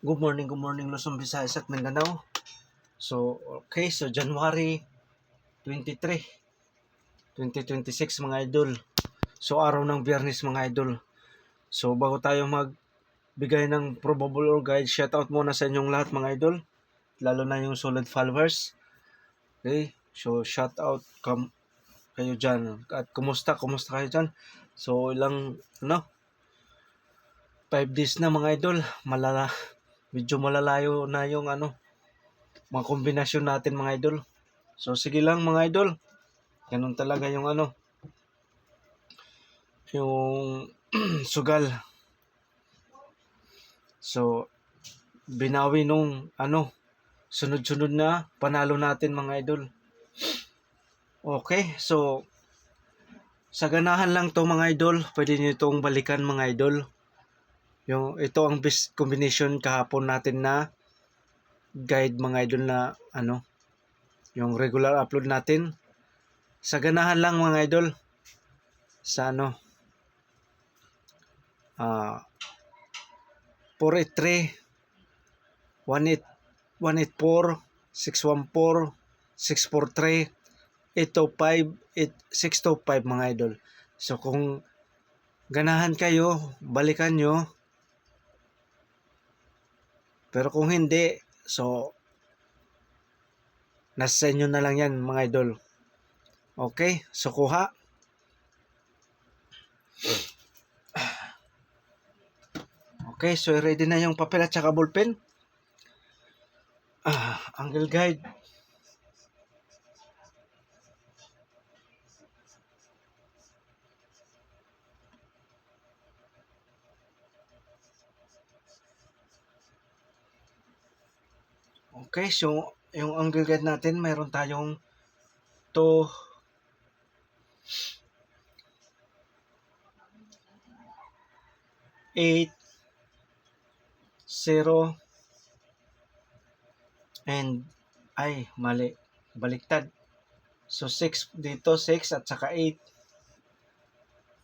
Good morning Luzon, Visayas at Mindanao. So January 23, 2026 mga idol. So araw ng Biyernes mga idol. So bago tayo magbigay ng probable or guide, shoutout muna sa inyong lahat mga idol. Lalo na yung solid followers. Okay? So shoutout kayo dyan. At kumusta kayo dyan? So ilang 5 days na mga idol. Medyo malalayo na yung mga kombinasyon natin mga idol. So sige lang mga idol. Ganun talaga yung yung sugal. So binawi nung sunod-sunod na panalo natin mga idol. Okay, so sa ganahan lang to mga idol, pwede niyo itong balikan mga idol. Ito ang best combination kahapon natin na guide mga idol na yung regular upload natin. Sa ganahan lang mga idol. Sa 483 184 614 643 825 625 mga idol. So kung ganahan kayo, balikan nyo. Pero kung hindi, so nasa inyo na lang yan mga idol. Okay, so kuha. Okay, so ready na yung papel at saka ballpen. Angle guide. Okay, so yung angle guide natin, mayroon tayong 2, 8, 0, and mali, baliktad. So 6 dito, 6 at saka 8.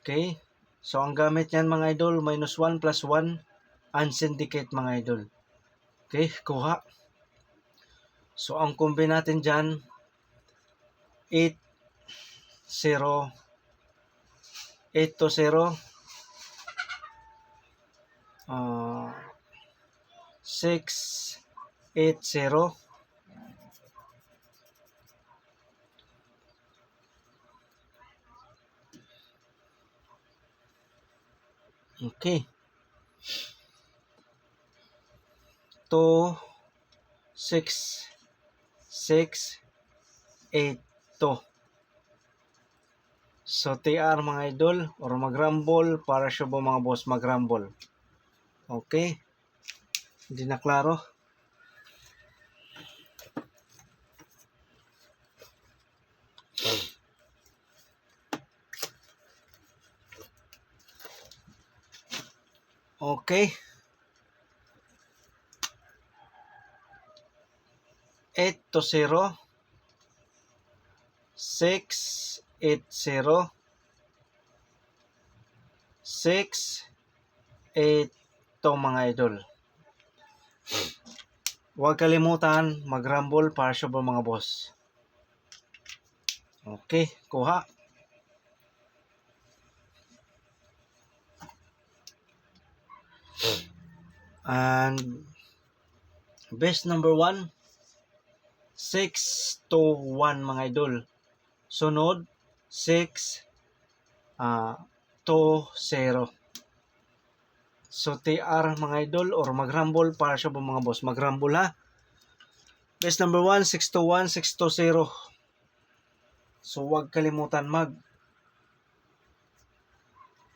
Okay, so ang gamit niyan mga idol, minus 1 plus 1 unsyndicate mga idol. Okay, kuha. So ang kombi natin dyan, 8, 0, 8 to 0, 6, 8, 0. Okay. 2, 6, 6, 8, 2. So TR mga idol, or mag-rumble para siya ba mga boss mag-rumble. Okay. Hindi na klaro. Okay. 8 to 0. 6, 8, 0. 6, 8 to mga idol. Huwag kalimutan mag-rumble para siya ba mga boss. Okay, kuha. And best number 1, 6 to 1 mga idol. Sunod 6 to 0. So TR mga idol, or mag-rumble para siya ba mga boss. Mag-rumble ha. Best number 1, 6 to 1, 6 to 0. So huwag kalimutan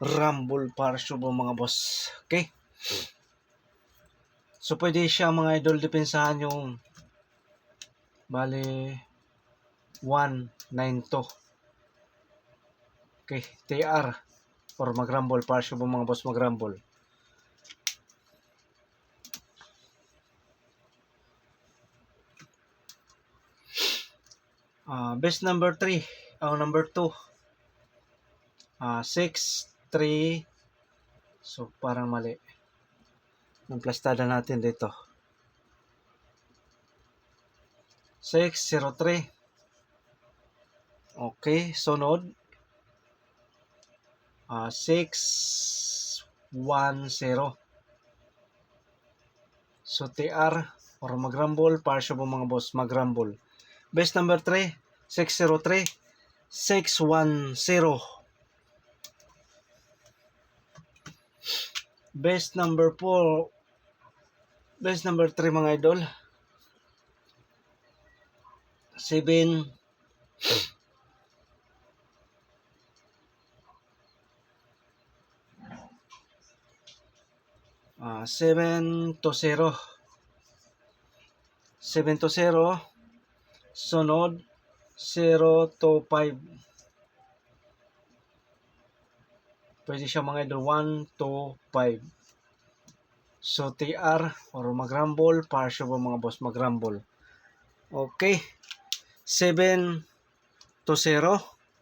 rumble para siya ba mga boss. Okay. So pwede siya mga idol depensahan yung bali 192. Okay, TR or mag-rumble para siya ba mga boss mag-rumble. Best number 3, number 2. 6, 3. So parang mali. ng plastada natin dito. 603. Okay, sunod. 610. So, TR or mag-rumble, partial po mga boss, mag-rumble. Best number 3, 603, 610. Best number 4, best number 3 mga idol, 7, 720. 720. Sunod, 025. Pwede siya mga idol, 125. So, TR or mag-rumble, partial po mga boss, mag-rumble. Okay. 720.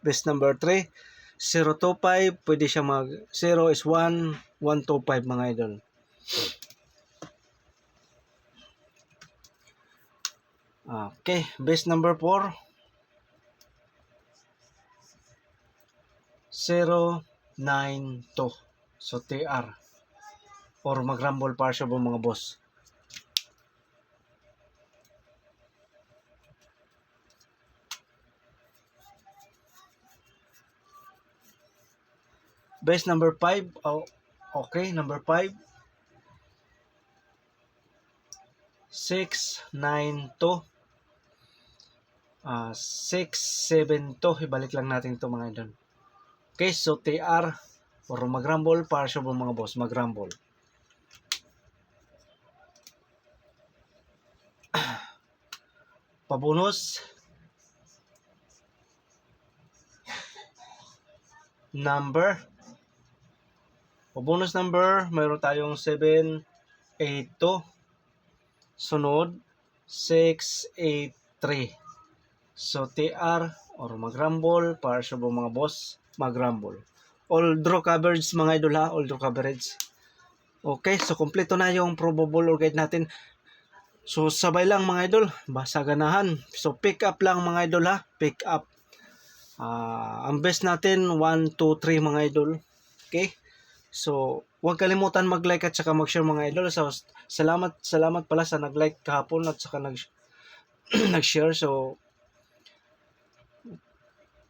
Best number 3. 025. Pwede siya 0 is 1. 125 mga idol. Okay. Best number 4. 092. So, TR or mag-rumble, partial po mga boss. Best number 5. Okay, number 5. 692. 672. Ibalik lang natin ito mga idol. Okay, so TR or mag-rumble, partial po mga boss, mag-rumble. Pabonus number. Pabonus number, mayroon tayong 782. Sunod, 683. So, TR or mag-rumble, partial po mga boss, mag-rumble. All draw coverage mga idol ha, all draw coverage. Okay, so kompleto na yung probable or guide natin. So, sabay lang mga idol, basta ganahan. So, pick up lang mga idol ha, pick up. Ang best natin, 1, 2, 3 mga idol. Okay? So, huwag kalimutan mag-like at saka mag-share mga idol. So, salamat pala sa nag-like kahapon at saka nag-share. So,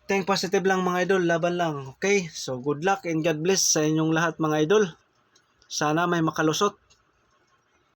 think positive lang mga idol, laban lang. Okay? So, good luck and God bless sa inyong lahat mga idol. Sana may makalusot.